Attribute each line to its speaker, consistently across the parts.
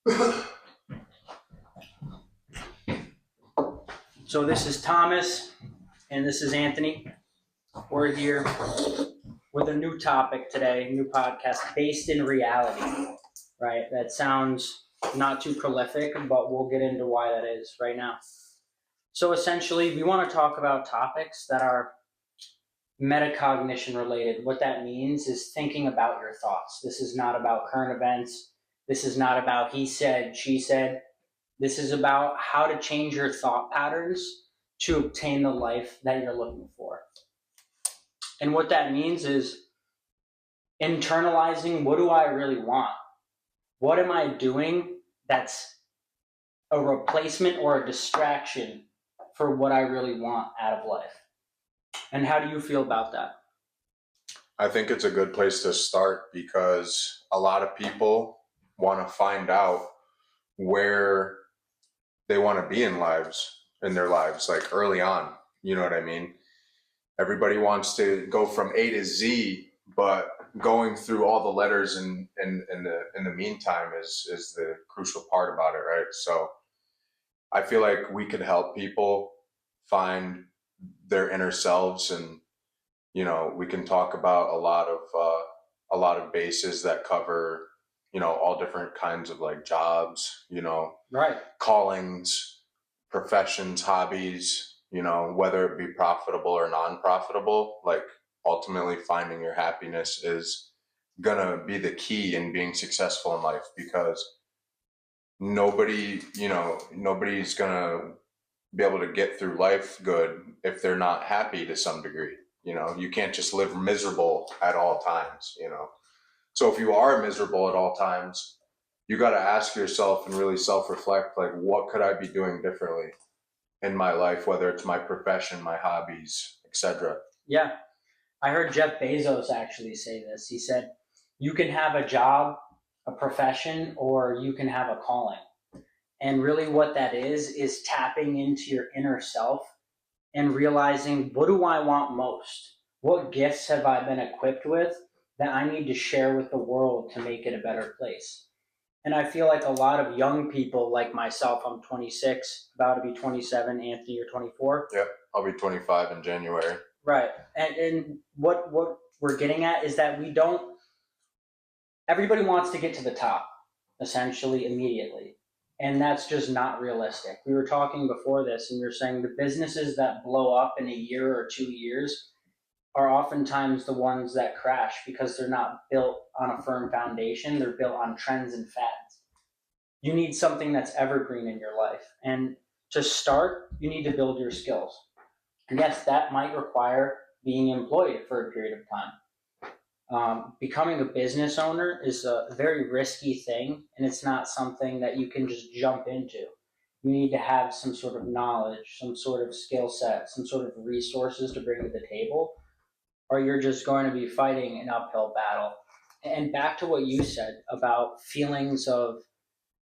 Speaker 1: So this is Thomas, and this is Anthony. We're here with a new topic today, new podcast based in reality, right? That sounds not too prolific, but we'll get into why that is right now. So essentially, we want to talk about topics that are metacognition related. What that means is thinking about your thoughts. This is not about current events. This is not about he said, she said. This is about how to change your thought patterns to obtain the life that you're looking for. And what that means is internalizing, what do I really want? What am I doing that's a replacement or a distraction for what I really want out of life? And how do you feel about that?
Speaker 2: I think it's a good place to start because a lot of people want to find out where they want to be in their lives, like early on. You know what I mean? Everybody wants to go from A to Z, but going through all the letters in the meantime is the crucial part about it, right? So I feel like we could help people find their inner selves, and we can talk about a lot of bases that cover all different kinds of like jobs,
Speaker 1: Right.
Speaker 2: callings, professions, hobbies, whether it be profitable or non-profitable. Like ultimately finding your happiness is gonna be the key in being successful in life, because nobody's gonna be able to get through life good if they're not happy to some degree. You can't just live miserable at all times. So if you are miserable at all times, you got to ask yourself and really self-reflect, like, what could I be doing differently in my life, whether it's my profession, my hobbies, etc.
Speaker 1: Yeah. I heard Jeff Bezos actually say this. He said, you can have a job, a profession, or you can have a calling. And really what that is tapping into your inner self and realizing, what do I want most? What gifts have I been equipped with that I need to share with the world to make it a better place? And I feel like a lot of young people like myself, I'm 26, about to be 27, Anthony, you're 24.
Speaker 2: Yep, I'll be 25 in January.
Speaker 1: Right. And what we're getting at is that everybody wants to get to the top, essentially, immediately. And that's just not realistic. We were talking before this, and we were saying the businesses that blow up in a year or 2 years are oftentimes the ones that crash because they're not built on a firm foundation. They're built on trends and fads. You need something that's evergreen in your life. And to start, you need to build your skills. And yes, that might require being employed for a period of time. Becoming a business owner is a very risky thing, and it's not something that you can just jump into. You need to have some sort of knowledge, some sort of skill set, some sort of resources to bring to the table, or you're just going to be fighting an uphill battle. And back to what you said about feelings of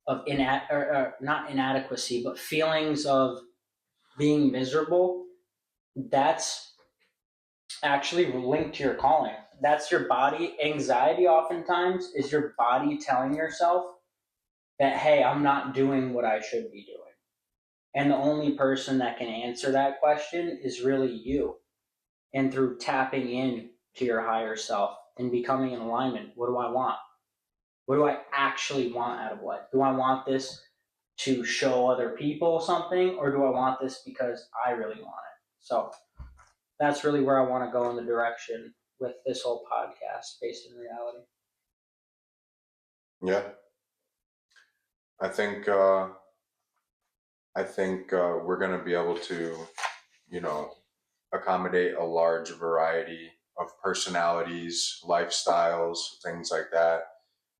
Speaker 1: not inadequacy, but feelings of being miserable, that's actually linked to your calling. That's your body. Anxiety oftentimes is your body telling yourself that, hey, I'm not doing what I should be doing. And the only person that can answer that question is really you. And through tapping in to your higher self and becoming in alignment, what do I want? What do I actually want out of life? Do I want this to show other people something, or do I want this because I really want it? So that's really where I want to go in the direction with this whole podcast based in reality.
Speaker 2: Yeah, I think we're going to be able to, accommodate a large variety of personalities, lifestyles, things like that.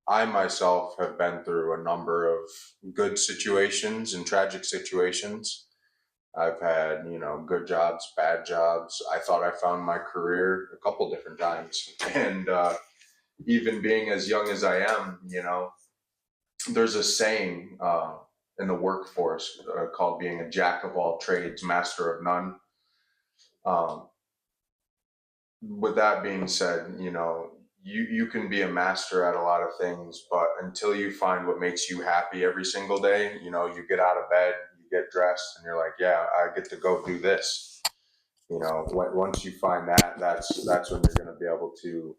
Speaker 2: I myself have been through a number of good situations and tragic situations. I've had, good jobs, bad jobs. I thought I found my career a couple different times. And even being as young as I am, there's a saying in the workforce called being a jack of all trades, master of none. With that being said, you can be a master at a lot of things, but until you find what makes you happy every single day, you get out of bed, you get dressed, and you're like, yeah, I get to go do this. Once you find that, that's when you're going to be able to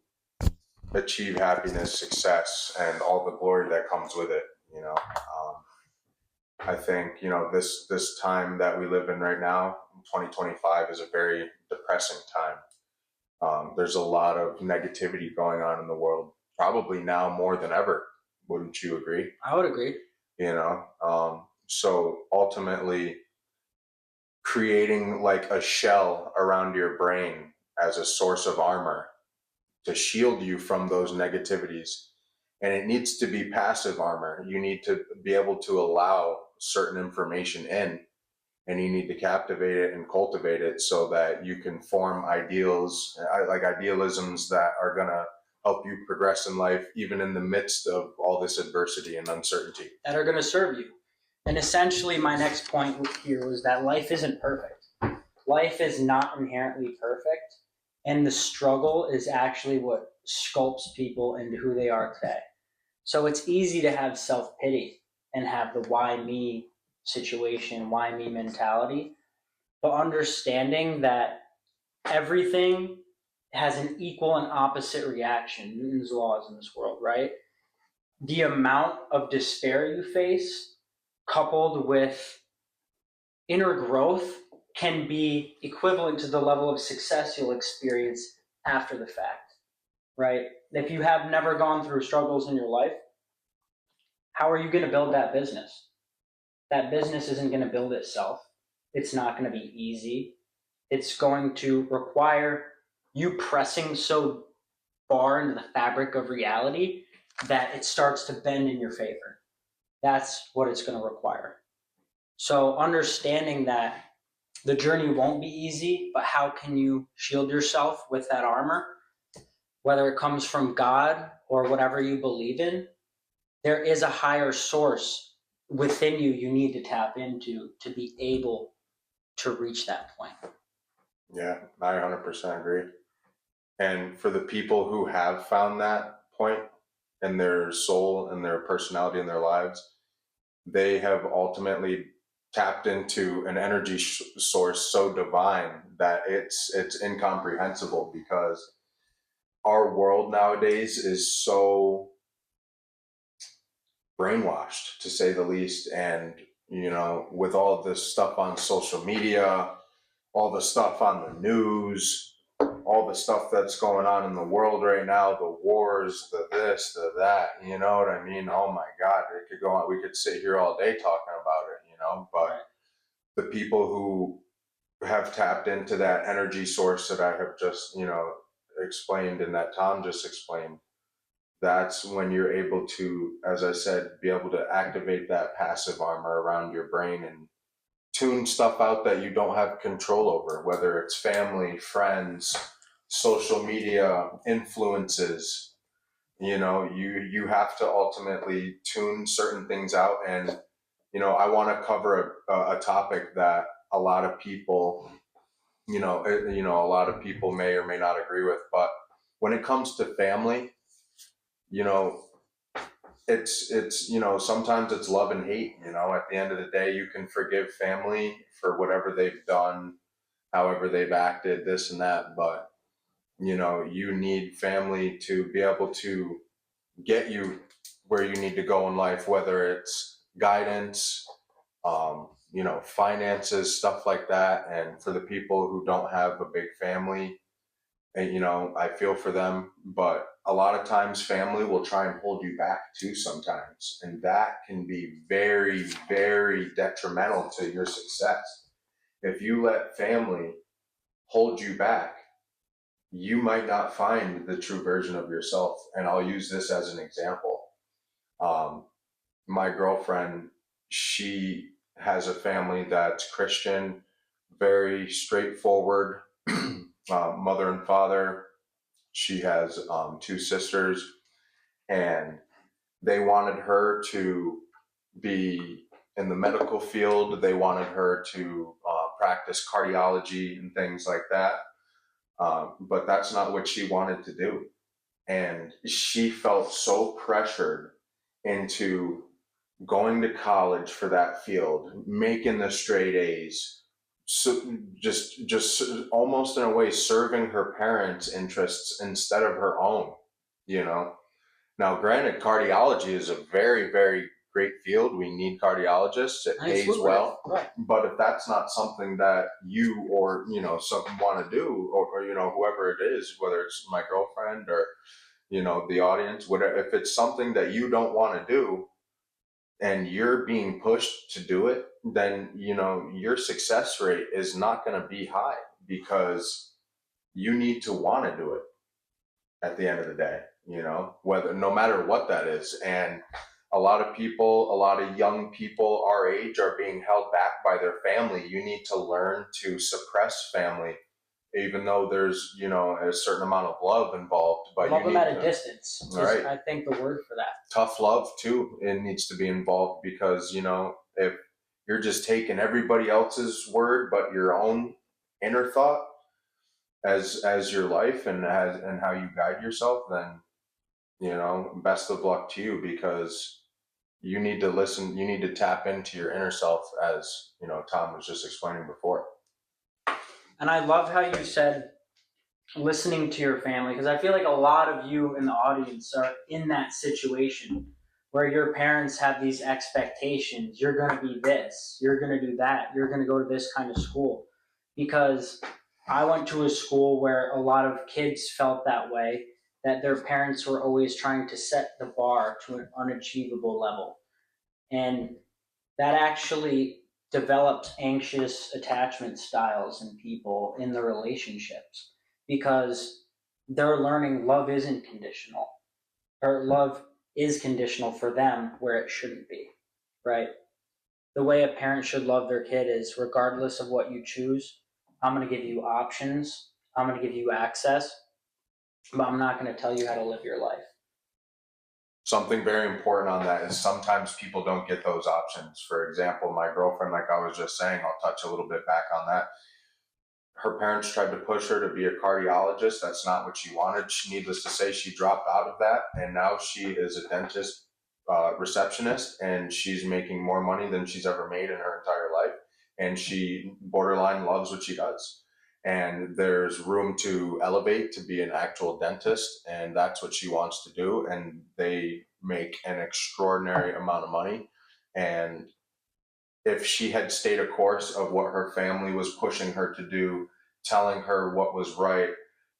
Speaker 2: achieve happiness, success, and all the glory that comes with it. I think this time that we live in right now, 2025, is a very depressing time. There's a lot of negativity going on in the world, probably now more than ever. Wouldn't you agree?
Speaker 1: I would agree.
Speaker 2: So ultimately, creating like a shell around your brain as a source of armor to shield you from those negativities. And it needs to be passive armor. You need to be able to allow certain information in, and you need to captivate it and cultivate it so that you can form ideals, like idealisms that are going to help you progress in life, even in the midst of all this adversity and uncertainty.
Speaker 1: That are going to serve you. And essentially, my next point here was that life isn't perfect. Life is not inherently perfect. And the struggle is actually what sculpts people into who they are today. So it's easy to have self pity and have the why me situation, why me mentality, but understanding that everything has an equal and opposite reaction. Newton's laws in this world, right? The amount of despair you face, coupled with inner growth, can be equivalent to the level of success you'll experience after the fact, right? If you have never gone through struggles in your life, how are you going to build that business? That business isn't going to build itself. It's not going to be easy. It's going to require you pressing so far into the fabric of reality that it starts to bend in your favor. That's what it's going to require. So understanding that the journey won't be easy, but how can you shield yourself with that armor? Whether it comes from God or whatever you believe in, there is a higher source within you need to tap into to be able to reach that point.
Speaker 2: Yeah, I 100% agree. And for the people who have found that point in their soul and their personality in their lives, they have ultimately tapped into an energy source so divine that it's incomprehensible, because our world nowadays is so brainwashed, to say the least. And with all of this stuff on social media, all the stuff on the news, all the stuff that's going on in the world right now, the wars, the this, the that, you know what I mean? Oh my God, it could go on. We could sit here all day talking about it, but
Speaker 1: Right.
Speaker 2: the people who have tapped into that energy source that I have just, explained, and that Tom just explained, that's when you're able to, as I said, be able to activate that passive armor around your brain and tune stuff out that you don't have control over, whether it's family, friends, social media, influences. You have to ultimately tune certain things out. And I want to cover a topic that a lot of people, a lot of people may or may not agree with. But when it comes to family, you know, it's sometimes it's love and hate. At the end of the day, you can forgive family for whatever they've done, however they've acted, this and that, but you need family to be able to get you where you need to go in life, whether it's guidance, finances, stuff like that. And for the people who don't have a big family, and I feel for them, but a lot of times family will try and hold you back too sometimes, and that can be very, very detrimental to your success. If you let family hold you back, you might not find the true version of yourself. And I'll use this as an example. um, my girlfriend, she has a family that's Christian, very straightforward, mother and father. She has two sisters, and they wanted her to be in the medical field. They wanted her to practice cardiology and things like that. But that's not what she wanted to do. And she felt so pressured into going to college for that field, making the straight A's, so just almost in a way serving her parents' interests instead of her own, you know. Now, granted, cardiology is a very, very great field. We need cardiologists. It
Speaker 1: And it's
Speaker 2: pays
Speaker 1: lucrative,
Speaker 2: well.
Speaker 1: right?
Speaker 2: But if that's not something that you or, something want to do, or, whoever it is, whether it's my girlfriend or, the audience, whatever, if it's something that you don't want to do and you're being pushed to do it, then, your success rate is not going to be high because you need to want to do it at the end of the day, whether no matter what that is. And a lot of people, a lot of young people our age are being held back by their family. You need to learn to suppress family, even though there's, a certain amount of love involved, but
Speaker 1: Love
Speaker 2: you
Speaker 1: them
Speaker 2: need
Speaker 1: at a
Speaker 2: to,
Speaker 1: distance is,
Speaker 2: right?
Speaker 1: I think, the word for that.
Speaker 2: Tough love too. It needs to be involved because, if you're just taking everybody else's word, but your own inner thought as your life and how you guide yourself, then best of luck to you because you need to listen, you need to tap into your inner self, as Tom was just explaining before.
Speaker 1: And I love how you said listening to your family, because I feel like a lot of you in the audience are in that situation where your parents have these expectations. You're going to be this, you're going to do that, you're going to go to this kind of school. Because I went to a school where a lot of kids felt that way, that their parents were always trying to set the bar to an unachievable level. And that actually developed anxious attachment styles in people in the relationships because they're learning love isn't conditional, or love is conditional for them where it shouldn't be, right? The way a parent should love their kid is regardless of what you choose, I'm going to give you options, I'm going to give you access, but I'm not going to tell you how to live your life.
Speaker 2: Something very important on that is sometimes people don't get those options. For example, my girlfriend, like I was just saying, I'll touch a little bit back on that. Her parents tried to push her to be a cardiologist. That's not what she wanted. Needless to say, she dropped out of that, and now she is a dentist receptionist, and she's making more money than she's ever made in her entire life. And she borderline loves what she does. And there's room to elevate to be an actual dentist, and that's what she wants to do. And they make an extraordinary amount of money. And if she had stayed a course of what her family was pushing her to do, telling her what was right,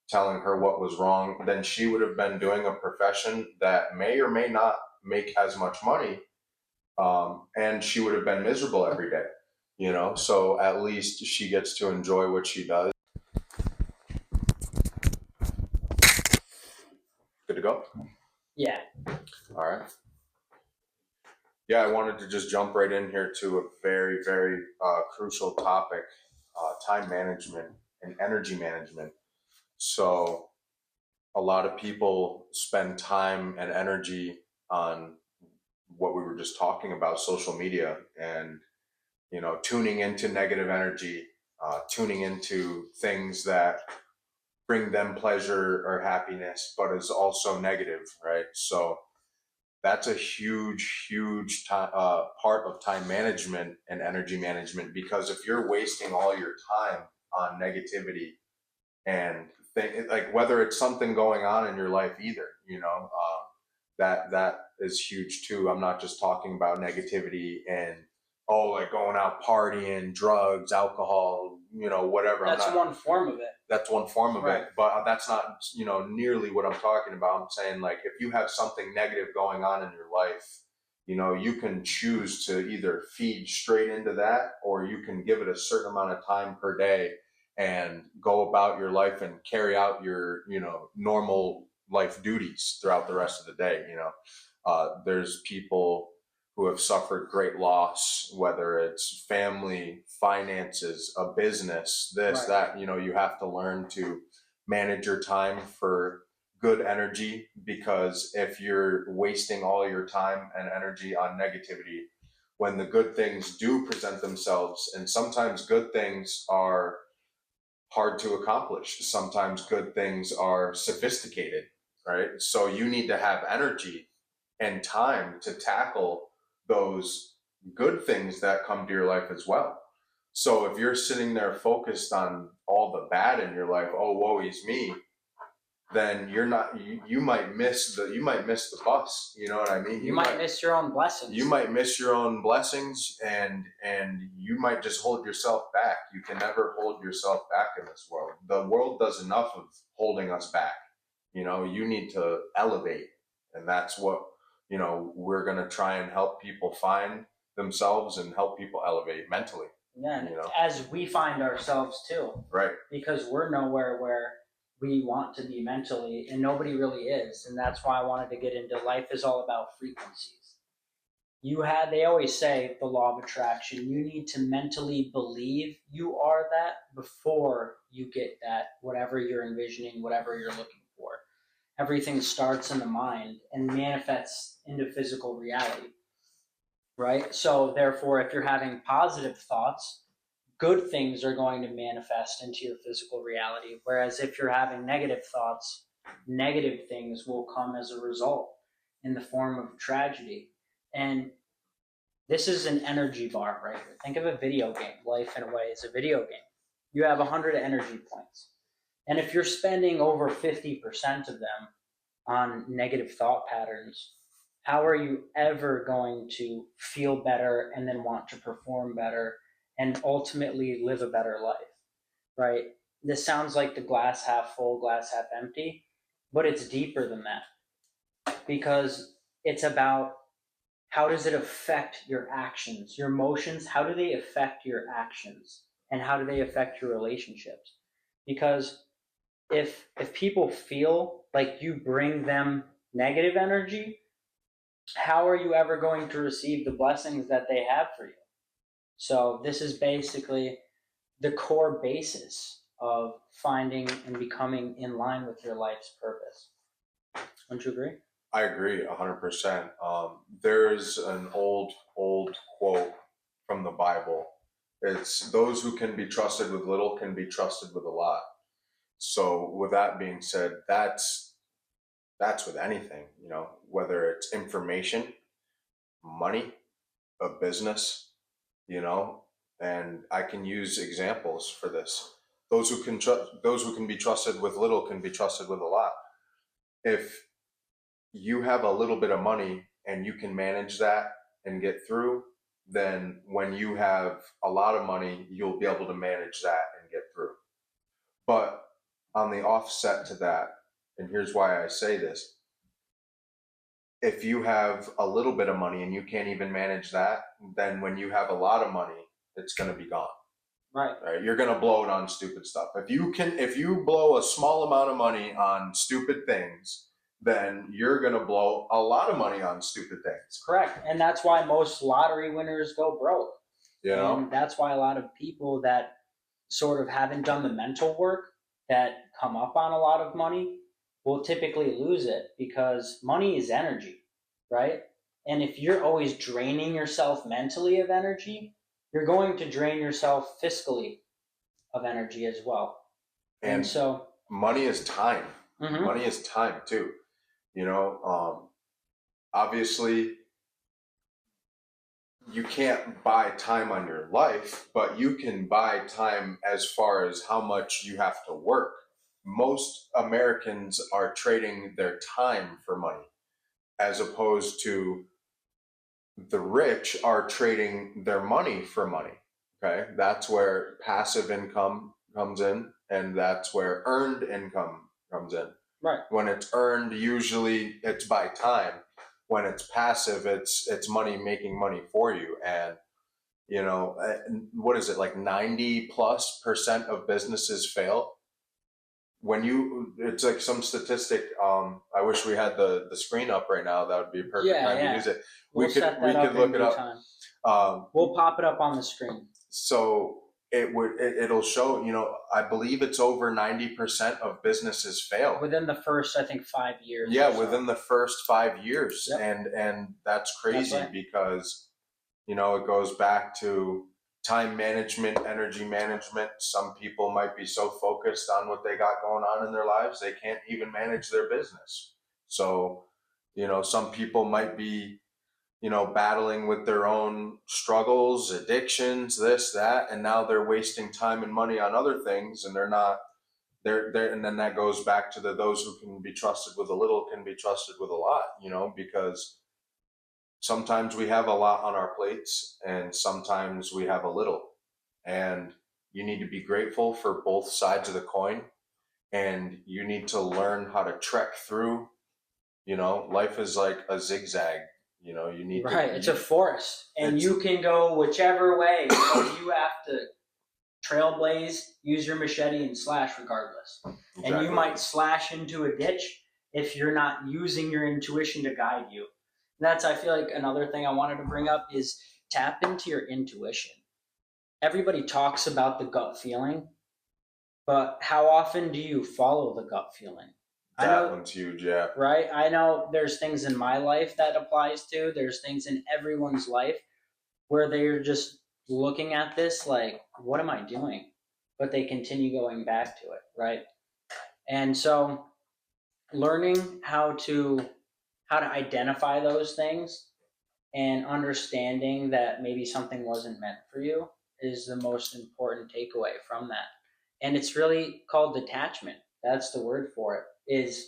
Speaker 2: telling her what was wrong, then she would have been doing a profession that may or may not make as much money, and she would have been miserable every day. So at least she gets to enjoy what she does. Good to go?
Speaker 1: Yeah.
Speaker 2: All right. Yeah, I wanted to just jump right in here to a very, very crucial topic, time management and energy management. So, a lot of people spend time and energy on what we were just talking about, social media, and tuning into negative energy, tuning into things that bring them pleasure or happiness, but is also negative, right? So that's a huge, huge part of time management and energy management, because if you're wasting all your time on negativity and like whether it's something going on in your life either, that is huge too. I'm not just talking about negativity and like going out partying, drugs, alcohol, whatever.
Speaker 1: That's one form of it.
Speaker 2: That's one form of
Speaker 1: Right.
Speaker 2: it, but that's not nearly what I'm talking about. I'm saying, like, if you have something negative going on in your life, you can choose to either feed straight into that, or you can give it a certain amount of time per day and go about your life and carry out your normal life duties throughout the rest of the day. There's people who have suffered great loss, whether it's family, finances, a business, this,
Speaker 1: Right.
Speaker 2: that, you have to learn to manage your time for good energy, because if you're wasting all your time and energy on negativity, when the good things do present themselves, and sometimes good things are hard to accomplish, sometimes good things are sophisticated, right? So you need to have energy and time to tackle those good things that come to your life as well. So if you're sitting there focused on all the bad in your life, oh, woe is me, then you're not, you might miss the bus. You know what I mean?
Speaker 1: You might miss your own blessings.
Speaker 2: You might miss your own blessings, and you might just hold yourself back. You can never hold yourself back in this world. The world does enough of holding us back. You know, you need to elevate, and that's what, you know, we're going to try and help people find themselves and help people elevate mentally.
Speaker 1: Yeah,
Speaker 2: you know,
Speaker 1: as we find ourselves too,
Speaker 2: right?
Speaker 1: because we're nowhere where we want to be mentally, and nobody really is. And that's why I wanted to get into life is all about frequencies. They always say the law of attraction, you need to mentally believe you are that before you get that, whatever you're envisioning, whatever you're looking for. Everything starts in the mind and manifests into physical reality, right? So therefore, if you're having positive thoughts, good things are going to manifest into your physical reality. Whereas if you're having negative thoughts, negative things will come as a result in the form of tragedy. And this is an energy bar right here. Think of a video game. Life, in a way, is a video game. You have 100 energy points. And if you're spending over 50% of them on negative thought patterns, how are you ever going to feel better and then want to perform better and ultimately live a better life, right? This sounds like the glass half full, glass half empty, but it's deeper than that, because it's about how does it affect your actions, your emotions, how do they affect your actions, and how do they affect your relationships? Because if people feel like you bring them negative energy, how are you ever going to receive the blessings that they have for you? So this is basically the core basis of finding and becoming in line with your life's purpose. Don't you agree?
Speaker 2: I agree 100%. There's an old quote from the Bible. It's those who can be trusted with little can be trusted with a lot. So with that being said, that's with anything, you know, whether it's information, money, a business, you know, and I can use examples for this. Those who can be trusted with little can be trusted with a lot. If you have a little bit of money and you can manage that and get through, then when you have a lot of money, you'll be able to manage that and get through. But on the offset to that, and here's why I say this, if you have a little bit of money and you can't even manage that, then when you have a lot of money, it's going to be gone.
Speaker 1: Right.
Speaker 2: Right? You're going to blow it on stupid stuff. If you blow a small amount of money on stupid things, then you're going to blow a lot of money on stupid things.
Speaker 1: Correct. And that's why most lottery winners go broke.
Speaker 2: You know?
Speaker 1: And that's why a lot of people that sort of haven't done the mental work that come up on a lot of money will typically lose it, because money is energy, right? And if you're always draining yourself mentally of energy, you're going to drain yourself fiscally of energy as well. And so
Speaker 2: money is time.
Speaker 1: Mm-hmm.
Speaker 2: Money is time too. You know, obviously you can't buy time on your life, but you can buy time as far as how much you have to work. Most Americans are trading their time for money, as opposed to the rich are trading their money for money. Okay, that's where passive income comes in, and that's where earned income comes in.
Speaker 1: Right.
Speaker 2: When it's earned, usually it's by time. When it's passive, it's money making money for you. And you know, what is it, like 90+% of businesses fail? It's like some statistic. I wish we had the screen up right now. That would be a perfect time to use it.
Speaker 1: We could look it up. We'll pop it up on the screen.
Speaker 2: So it'll show, you know, I believe it's over 90% of businesses fail
Speaker 1: within the first, I think, 5 years.
Speaker 2: Yeah, within the first 5 years.
Speaker 1: Yep.
Speaker 2: And that's crazy. That's right. Because, you know, it goes back to time management, energy management. Some people might be so focused on what they got going on in their lives, they can't even manage their business. So, some people might be, battling with their own struggles, addictions, this, that, and now they're wasting time and money on other things, and they're not, and then that goes back to those who can be trusted with a little can be trusted with a lot, because sometimes we have a lot on our plates and sometimes we have a little. And you need to be grateful for both sides of the coin, and you need to learn how to trek through. Life is like a zigzag. You need to
Speaker 1: Right, it's a forest, and you can go whichever way, but you have to trailblaze, use your machete, and slash regardless.
Speaker 2: exactly.
Speaker 1: And you might slash into a ditch if you're not using your intuition to guide you. That's, I feel like, another thing I wanted to bring up is tap into your intuition. Everybody talks about the gut feeling, but how often do you follow the gut feeling? I
Speaker 2: That
Speaker 1: know,
Speaker 2: one's huge, yeah.
Speaker 1: right? I know there's things in my life that applies to, there's things in everyone's life where they're just looking at this like, what am I doing? But they continue going back to it, right? And so learning how to identify those things and understanding that maybe something wasn't meant for you is the most important takeaway from that. And it's really called detachment. That's the word for it. Is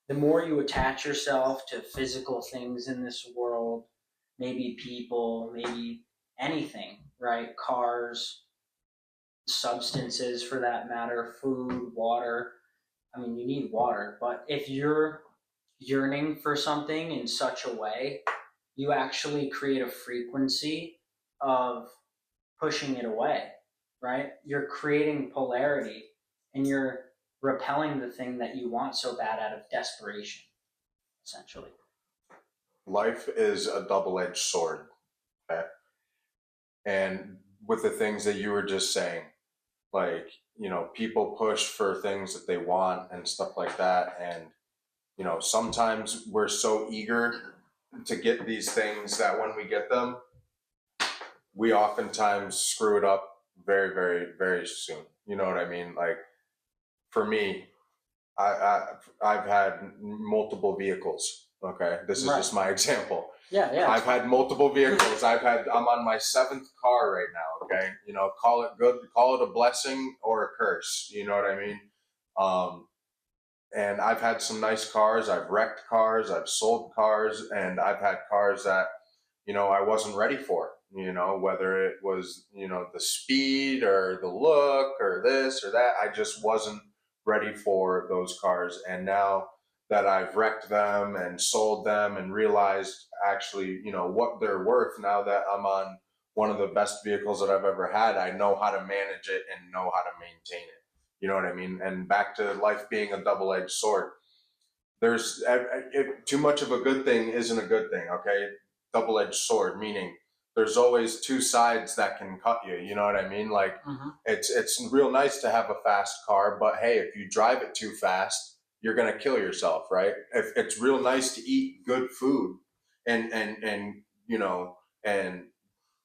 Speaker 1: the more you attach yourself to physical things in this world, maybe people, maybe anything, right? Cars, substances for that matter, food, water. I mean, you need water, but if you're yearning for something in such a way, you actually create a frequency of pushing it away, right? You're creating polarity and you're repelling the thing that you want so bad out of desperation, essentially.
Speaker 2: Life is a double-edged sword, okay? And with the things that you were just saying, like, people push for things that they want and stuff like that. And, sometimes we're so eager to get these things that when we get them, we oftentimes screw it up very, very, very soon. You know what I mean? Like, for me, I've had multiple vehicles. Okay, this is
Speaker 1: Right.
Speaker 2: just my example.
Speaker 1: Yeah, yeah.
Speaker 2: I've had multiple vehicles. I'm on my seventh car right now. Okay, call it good, call it a blessing or a curse. You know what I mean? Um, and I've had some nice cars. I've wrecked cars. I've sold cars, and I've had cars that I wasn't ready for. Whether it was the speed or the look or this or that, I just wasn't ready for those cars. And now that I've wrecked them and sold them and realized actually what they're worth, now that I'm on one of the best vehicles that I've ever had, I know how to manage it and know how to maintain it. You know what I mean? And back to life being a double-edged sword. There's too much of a good thing isn't a good thing. Okay, double-edged sword, meaning there's always two sides that can cut you. You know what I mean? Like, it's real nice to have a fast car, but hey, if you drive it too fast, you're gonna kill yourself, right? If it's real nice to eat good food and and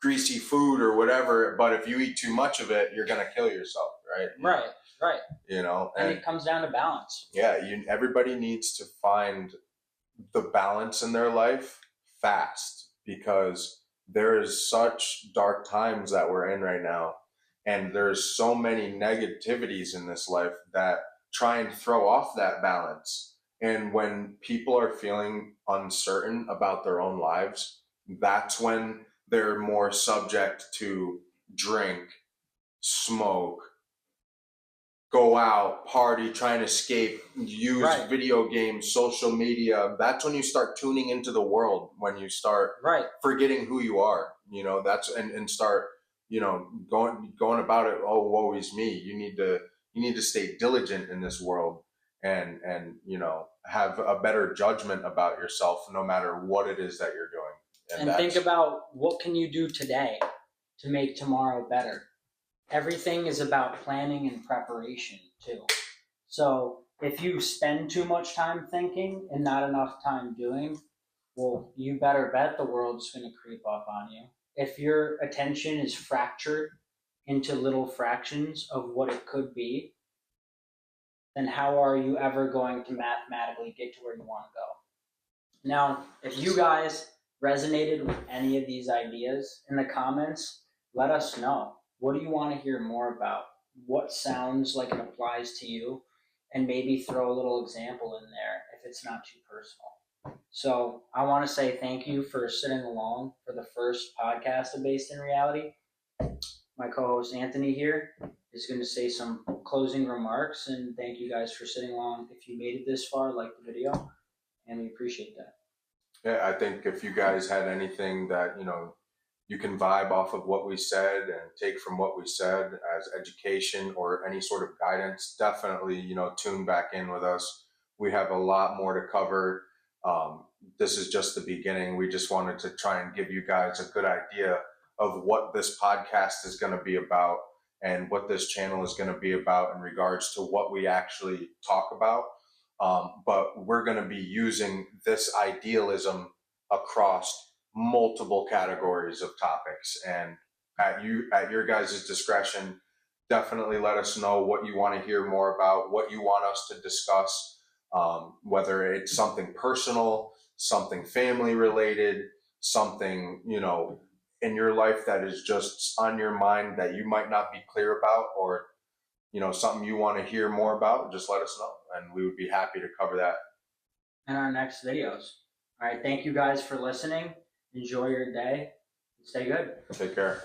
Speaker 2: greasy food or whatever, but if you eat too much of it, you're gonna kill yourself, right?
Speaker 1: Right, right. And
Speaker 2: And
Speaker 1: it comes down to balance.
Speaker 2: yeah, everybody needs to find the balance in their life fast, because there is such dark times that we're in right now, and there's so many negativities in this life that try and throw off that balance. And when people are feeling uncertain about their own lives, that's when they're more subject to drink, smoke, go out, party, try and escape, use
Speaker 1: Right.
Speaker 2: video games, social media. That's when you start tuning into the world, when you start
Speaker 1: Right.
Speaker 2: forgetting who you are. That's and start, going about it, oh, woe is me. You need to stay diligent in this world, and have a better judgment about yourself no matter what it is that you're doing.
Speaker 1: And think about what can you do today to make tomorrow better. Everything is about planning and preparation too. So if you spend too much time thinking and not enough time doing, well, you better bet the world's going to creep up on you. If your attention is fractured into little fractions of what it could be, then how are you ever going to mathematically get to where you want to go? Now, if you guys resonated with any of these ideas in the comments, let us know. What do you want to hear more about? What sounds like it applies to you? And maybe throw a little example in there if it's not too personal. So I want to say thank you for sitting along for the first podcast of Based in Reality. My co-host Anthony here is going to say some closing remarks, and thank you guys for sitting along. If you made it this far, like the video, and we appreciate that.
Speaker 2: Yeah, I think if you guys had anything that, you can vibe off of what we said and take from what we said as education or any sort of guidance, definitely, tune back in with us. We have a lot more to cover. This is just the beginning. We just wanted to try and give you guys a good idea of what this podcast is going to be about and what this channel is going to be about in regards to what we actually talk about. But we're going to be using this idealism across multiple categories of topics, and at your guys' discretion, definitely let us know what you want to hear more about, what you want us to discuss, whether it's something personal, something family related, something in your life that is just on your mind that you might not be clear about, or something you want to hear more about. Just let us know and we would be happy to cover that
Speaker 1: in our next videos. All right, thank you guys for listening. Enjoy your day. Stay good.
Speaker 2: Take care.